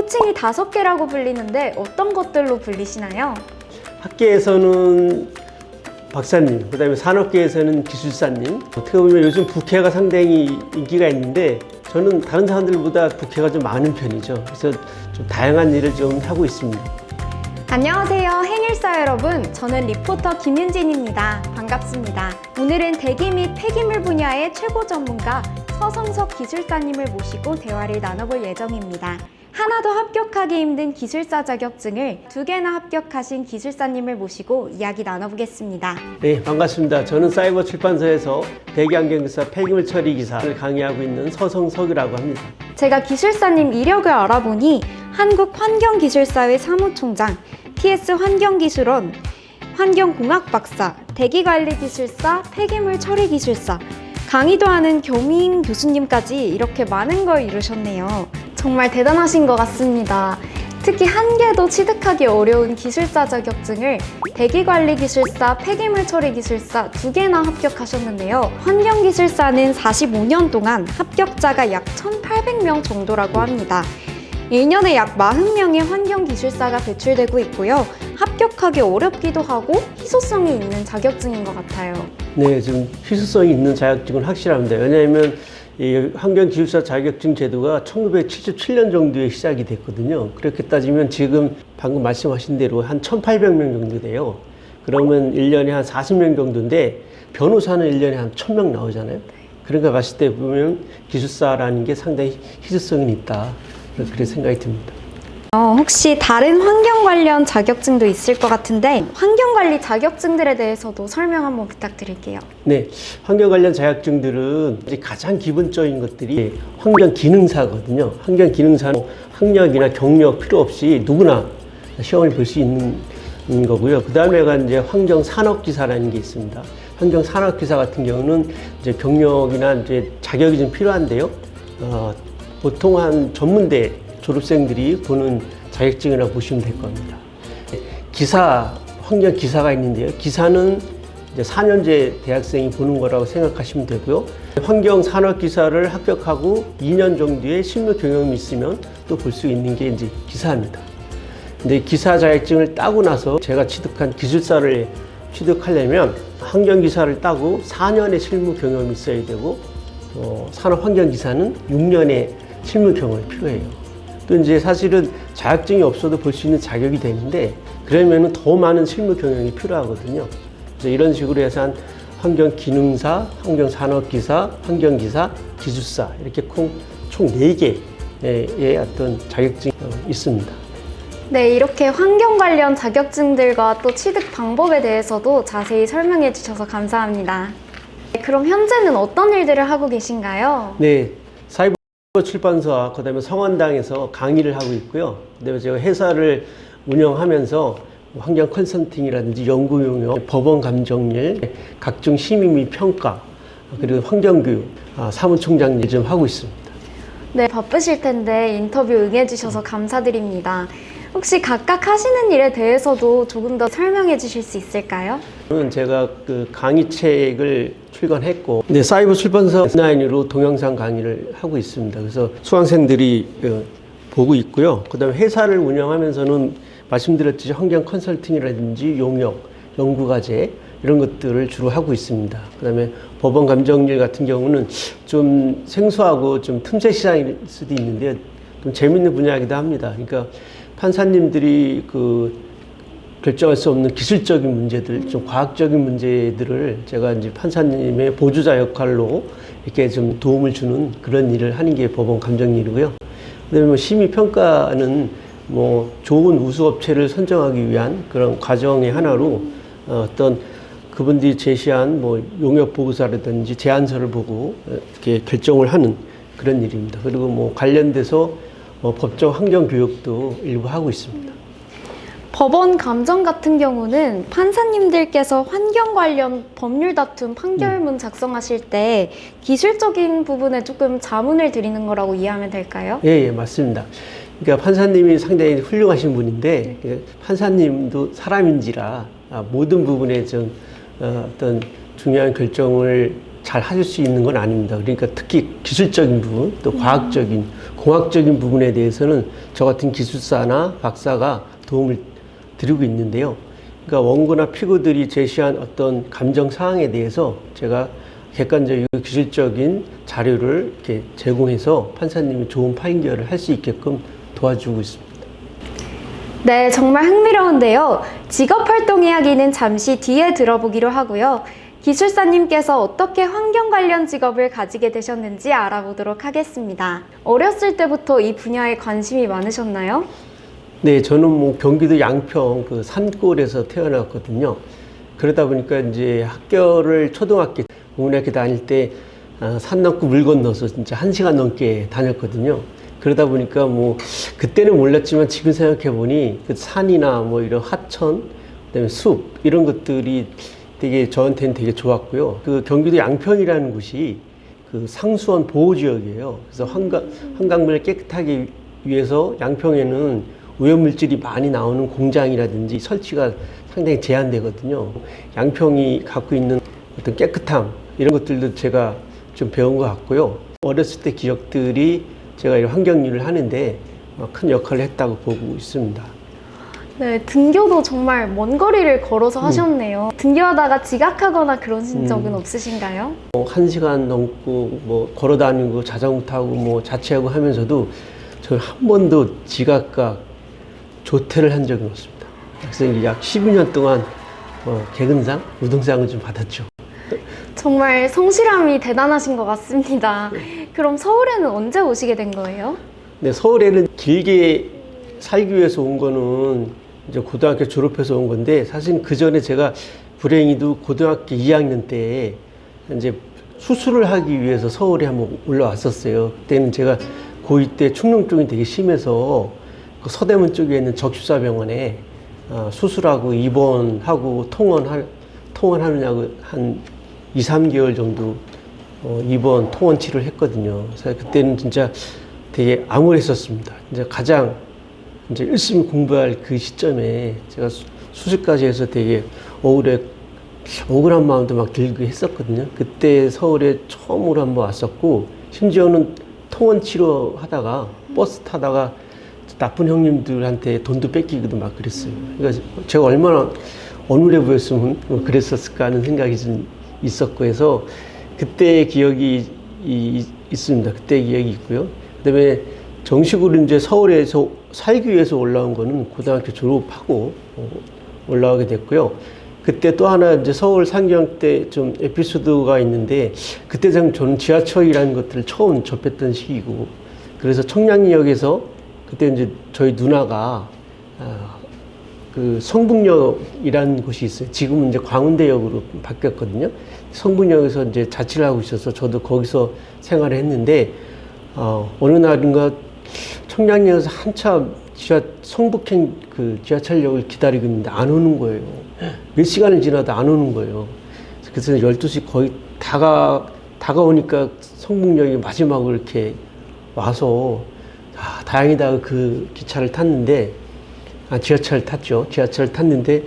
호칭이 5개라고 불리는데 어떤 것들로 불리시나요? 학계에서는 박사님, 그다음에 산업계에서는 기술사님. 어떻게 보면 요즘 부캐가 상당히 인기가 있는데 저는 다른 사람들보다 부캐가 좀 많은 편이죠. 그래서 좀 다양한 일을 좀 하고 있습니다. 안녕하세요, 행일사 여러분. 저는 리포터 김윤진입니다. 반갑습니다. 오늘은 대기 및 폐기물 분야의 최고 전문가 서성석 기술사님을 모시고 대화를 나눠볼 예정입니다. 하나도 합격하기 힘든 기술사 자격증을 2개나 합격하신 기술사님을 모시고 이야기 나눠보겠습니다. 네, 반갑습니다. 저는 사이버 출판사에서 대기환경기사 폐기물 처리 기사를 강의하고 있는 서성석이라고 합니다. 제가 기술사님 이력을 알아보니 한국환경기술사회 사무총장, TS 환경기술원, 환경공학 박사, 대기관리기술사, 폐기물 처리기술사, 강의도 하는 겸임 교수님까지 이렇게 많은 걸 이루셨네요. 정말 대단하신 것 같습니다. 특히 한 개도 취득하기 어려운 기술사 자격증을 대기관리기술사, 폐기물 처리기술사 2개나 합격하셨는데요. 환경기술사는 45년 동안 합격자가 약 1,800명 정도라고 합니다. 1년에 약 40명의 환경기술사가 배출되고 있고요. 합격하기 어렵기도 하고 희소성이 있는 자격증인 것 같아요. 네, 좀 희소성이 있는 자격증은 확실합니다. 왜냐하면 이 환경기술사 자격증 제도가 1977년 정도에 시작이 됐거든요. 그렇게 따지면 지금 방금 말씀하신 대로 한 1,800명 정도 돼요. 그러면 1년에 한 40명 정도인데 변호사는 1년에 한 1,000명 나오잖아요. 그러니까 봤을 때 보면 기술사라는 게 상당히 희소성이 있다. 그렇게 생각이 듭니다. 혹시 다른 환경 관련 자격증도 있을 것 같은데 환경관리 자격증들에 대해서도 설명 한번 부탁드릴게요. 네, 환경 관련 자격증들은 이제 가장 기본적인 것들이 환경기능사거든요. 환경기능사는 학력이나 경력 필요 없이 누구나 시험을 볼 수 있는 거고요. 그 다음에가 이제 환경산업기사라는 게 있습니다. 환경산업기사 같은 경우는 이제 경력이나 이제 자격이 좀 필요한데요. 보통 한 전문대 졸업생들이 보는 자격증이라고 보시면 될 겁니다. 기사, 환경기사가 있는데요. 기사는 이제 4년제 대학생이 보는 거라고 생각하시면 되고요. 환경산업기사를 합격하고 2년 정도의 실무 경험이 있으면 또 볼 수 있는 게 이제 기사입니다. 근데 기사 자격증을 따고 나서 제가 취득한 기술사를 취득하려면 환경기사를 따고 4년의 실무 경험이 있어야 되고 산업환경기사는 6년의 실무 경험이 필요해요. 또 이제 사실은 자격증이 없어도 볼 수 있는 자격이 되는데 그러면은 더 많은 실무 경영이 필요하거든요. 그래서 이런 식으로 해서 한 환경기능사, 환경산업기사, 환경기사, 기술사 이렇게 총 4개의 어떤 자격증이 있습니다. 네, 이렇게 환경 관련 자격증들과 또 취득 방법에 대해서도 자세히 설명해 주셔서 감사합니다. 그럼 현재는 어떤 일들을 하고 계신가요? 네, 사이버 출판사와 그다음에 성원당에서 강의를 하고 있고요. 그다음에 제가 회사를 운영하면서 환경 컨설팅이라든지 연구 용역, 법원 감정일, 각종 심의 및 평가, 그리고 환경교육 사무총장 일 좀 하고 있습니다. 네, 바쁘실 텐데 인터뷰 응해주셔서 감사드립니다. 혹시 각각 하시는 일에 대해서도 조금 더 설명해 주실 수 있을까요? 제가 그 강의책을 출간했고, 네, 사이버 출판사 온라인으로 동영상 강의를 하고 있습니다. 그래서 수강생들이 보고 있고요. 그다음에 회사를 운영하면서는 말씀드렸듯이 환경 컨설팅이라든지 용역, 연구과제 이런 것들을 주로 하고 있습니다. 그다음에 법원 감정일 같은 경우는 좀 생소하고 좀 틈새 시장일 수도 있는데 좀 재밌는 분야이기도 합니다. 그러니까 판사님들이 결정할 수 없는 기술적인 문제들, 좀 과학적인 문제들을 제가 이제 판사님의 보조자 역할로 이렇게 좀 도움을 주는 그런 일을 하는 게 법원 감정일이고요. 그다음에 심의 평가는 좋은 우수업체를 선정하기 위한 그런 과정의 하나로 어떤 그분들이 제시한 용역 보고서라든지 제안서를 보고 이렇게 결정을 하는 그런 일입니다. 그리고 관련돼서 법적 환경 교육도 일부 하고 있습니다. 법원 감정 같은 경우는 판사님들께서 환경 관련 법률 다툼 판결문 작성하실 때 기술적인 부분에 조금 자문을 드리는 거라고 이해하면 될까요? 예, 맞습니다. 그러니까 판사님이 상당히 훌륭하신 분인데 판사님도 사람인지라 모든 부분에 좀 어떤 중요한 결정을 잘 하실 수 있는 건 아닙니다. 그러니까 특히 기술적인 부분, 또 과학적인 공학적인 부분에 대해서는 저 같은 기술사나 박사가 도움을 드리고 있는데요. 그러니까 원고나 피고들이 제시한 어떤 감정 사항에 대해서 제가 객관적이고 기술적인 자료를 이렇게 제공해서 판사님이 좋은 판결을 할 수 있게끔 도와주고 있습니다. 네, 정말 흥미로운데요. 직업활동 이야기는 잠시 뒤에 들어보기로 하고요. 기술사님께서 어떻게 환경 관련 직업을 가지게 되셨는지 알아보도록 하겠습니다. 어렸을 때부터 이 분야에 관심이 많으셨나요? 네, 저는 뭐 경기도 양평 그 산골에서 태어났거든요. 그러다 보니까 이제 학교를 초등학교, 국민학교 다닐 때 산 넘고 물 건너서 진짜 1시간 넘게 다녔거든요. 그러다 보니까 뭐 그때는 몰랐지만 지금 생각해 보니 그 산이나 뭐 이런 하천, 그다음에 숲 이런 것들이 되게 저한테는 되게 좋았고요. 그 경기도 양평이라는 곳이 그 상수원 보호 지역이에요. 그래서 한강물을 깨끗하게 위해서 양평에는 오염물질이 많이 나오는 공장이라든지 설치가 상당히 제한되거든요. 양평이 갖고 있는 어떤 깨끗함 이런 것들도 제가 좀 배운 것 같고요. 어렸을 때 기억들이 제가 이런 환경 일을 하는데 큰 역할을 했다고 보고 있습니다. 네, 등교도 정말 먼 거리를 걸어서 하셨네요. 등교하다가 지각하거나 그러신 적은 없으신가요? 1시간 넘고 뭐 걸어 다니고 자전거 타고 뭐 자취하고 하면서도 저는 한 번도 지각과 조퇴를 한 적이 없습니다. 그래서 이제 약 12년 동안 개근상, 우등상을 좀 받았죠. 정말 성실함이 대단하신 것 같습니다. 그럼 서울에는 언제 오시게 된 거예요? 네, 서울에는 길게 살기 위해서 온 거는 이제 고등학교 졸업해서 온 건데 사실 그 전에 제가 불행히도 고등학교 2학년 때 이제 수술을 하기 위해서 서울에 한번 올라왔었어요. 그때는 제가 고2 때 축농증이 되게 심해서 그 서대문 쪽에 있는 적십사병원에 수술하고 입원하고 통원하느냐고 한 2, 3개월 정도 입원 통원 치료를 했거든요. 그래서 그때는 진짜 되게 암울했었습니다. 이제 가장 이제 열심히 공부할 그 시점에 제가 수술까지 해서 되게 억울한 마음도 막 들고 했었거든요. 그때 서울에 처음으로 한번 왔었고, 심지어는 통원 치료하다가 버스 타다가 나쁜 형님들한테 돈도 뺏기기도 막 그랬어요. 그러니까 제가 얼마나 어눌해 보였으면 그랬었을까 하는 생각이 좀 있었고 해서 그때의 기억이 있습니다. 그때의 기억이 있고요. 그다음에 정식으로 이제 서울에서 살기 위해서 올라온 거는 고등학교 졸업하고 올라오게 됐고요. 그때 또 하나 이제 서울 상경 때 좀 에피소드가 있는데, 그때 저는 지하철이라는 것들을 처음 접했던 시기고, 그래서 청량리역에서 그때 이제 저희 누나가 그 성북역이라는 곳이 있어요. 지금은 이제 광운대역으로 바뀌었거든요. 성북역에서 이제 자취를 하고 있어서 저도 거기서 생활을 했는데, 어느 날인가 청량리역에서 한참 성북행 그 지하철역을 기다리고 있는데 안 오는 거예요. 몇 시간을 지나도 안 오는 거예요. 그래서 12시 거의 다가오니까 성북역이 마지막으로 이렇게 와서, 다행이다 그 기차를 탔는데, 지하철 탔죠. 지하철 탔는데,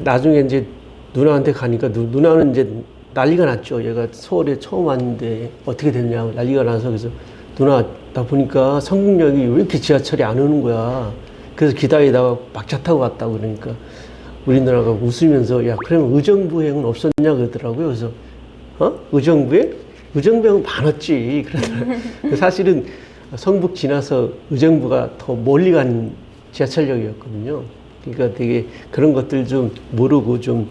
나중에 이제 누나한테 가니까 누나는 이제 난리가 났죠. 얘가 서울에 처음 왔는데 어떻게 됐냐고 난리가 나서, 그래서 누나, 나 보니까 성북역이 왜 이렇게 지하철이 안 오는 거야. 그래서 기다리다가 막차 타고 왔다고. 그러니까 우리 누나가 웃으면서, 야, 그러면 의정부행은 없었냐 그러더라고요. 그래서 의정부행? 의정부행은 많았지 그러더라고요. 사실은 성북 지나서 의정부가 더 멀리 간 지하철역이었거든요. 그러니까 되게 그런 것들 좀 모르고 좀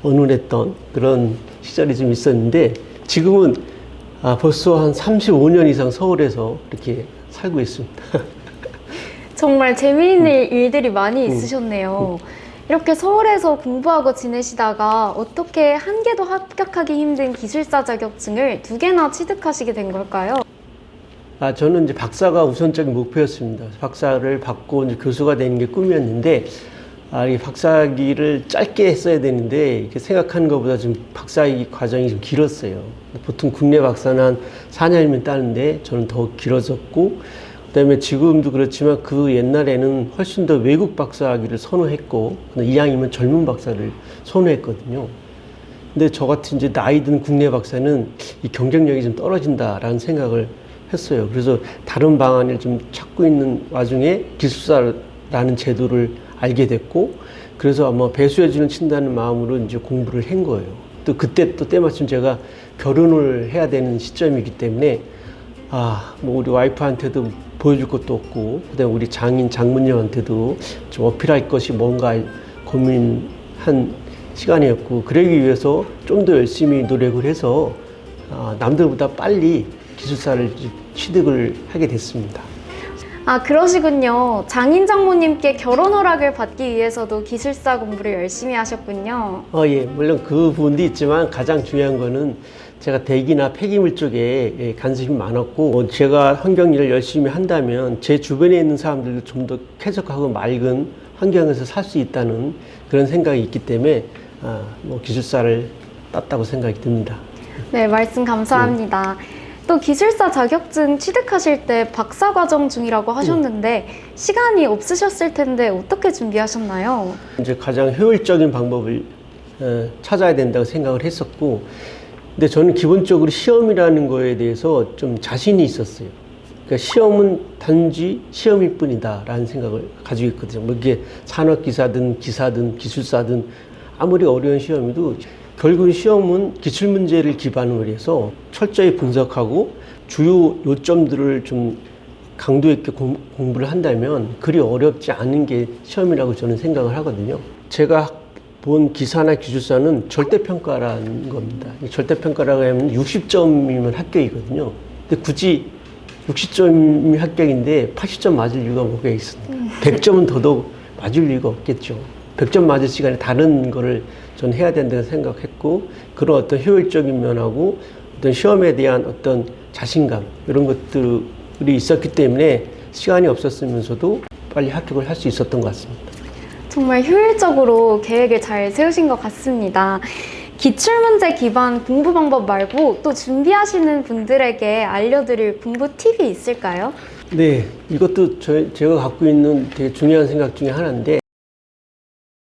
어눌했던 그런 시절이 좀 있었는데, 지금은 벌써 한 35년 이상 서울에서 이렇게 살고 있습니다. 정말 재미있는 일들이 많이 있으셨네요. 이렇게 서울에서 공부하고 지내시다가 어떻게 한 개도 합격하기 힘든 기술사 자격증을 2개나 취득하시게 된 걸까요? 저는 이제 박사가 우선적인 목표였습니다. 박사를 받고 이제 교수가 되는 게 꿈이었는데, 이 박사학위를 짧게 했어야 되는데, 이렇게 생각하는 것보다 좀 박사학위 과정이 좀 길었어요. 보통 국내 박사는 한 4년이면 따는데, 저는 더 길어졌고, 그 다음에 지금도 그렇지만 그 옛날에는 훨씬 더 외국 박사학위를 선호했고, 이왕이면 젊은 박사를 선호했거든요. 근데 저 같은 이제 나이 든 국내 박사는 이 경쟁력이 좀 떨어진다라는 생각을 했어요. 그래서 다른 방안을 좀 찾고 있는 와중에 기술사라는 제도를 알게 됐고, 그래서 아마 배수해주는 친다는 마음으로 이제 공부를 한 거예요. 또 그때 또 때마침 제가 결혼을 해야 되는 시점이기 때문에 뭐 우리 와이프한테도 보여줄 것도 없고, 그다음에 우리 장모님한테도 좀 어필할 것이 뭔가 고민한 시간이었고, 그러기 위해서 좀 더 열심히 노력을 해서 남들보다 빨리 기술사를 취득을 하게 됐습니다. 그러시군요. 장인 장모님께 결혼 허락을 받기 위해서도 기술사 공부를 열심히 하셨군요. 예, 물론 그 부분도 있지만 가장 중요한 거는 제가 대기나 폐기물 쪽에 관심이 많았고, 제가 환경 일을 열심히 한다면 제 주변에 있는 사람들도 좀 더 쾌적하고 맑은 환경에서 살 수 있다는 그런 생각이 있기 때문에 뭐 기술사를 땄다고 생각이 듭니다. 네, 말씀 감사합니다. 또 기술사 자격증 취득하실 때 박사과정 중이라고 하셨는데 시간이 없으셨을 텐데 어떻게 준비하셨나요? 이제 가장 효율적인 방법을 찾아야 된다고 생각을 했었고, 근데 저는 기본적으로 시험이라는 거에 대해서 좀 자신이 있었어요. 그러니까 시험은 단지 시험일 뿐이다 라는 생각을 가지고 있거든요. 뭐 이게 산업기사든 기사든 기술사든 아무리 어려운 시험이도 결국은 시험은 기출문제를 기반으로 해서 철저히 분석하고 주요 요점들을 좀 강도 있게 공부를 한다면 그리 어렵지 않은 게 시험이라고 저는 생각을 하거든요. 제가 본 기사나 기술사는 절대평가라는 겁니다. 이 절대평가라고 하면 60점이면 합격이거든요. 근데 굳이 60점이 합격인데 80점 맞을 이유가 뭐가 있습니까? 100점은 더더욱 맞을 이유가 없겠죠. 100점 맞을 시간에 다른 거를 전 해야 된다고 생각했고, 그런 어떤 효율적인 면하고 어떤 시험에 대한 어떤 자신감 이런 것들이 있었기 때문에 시간이 없었으면서도 빨리 합격을 할 수 있었던 것 같습니다. 정말 효율적으로 계획을 잘 세우신 것 같습니다. 기출문제 기반 공부 방법 말고 또 준비하시는 분들에게 알려드릴 공부 팁이 있을까요? 네, 이것도 제가 갖고 있는 되게 중요한 생각 중에 하나인데,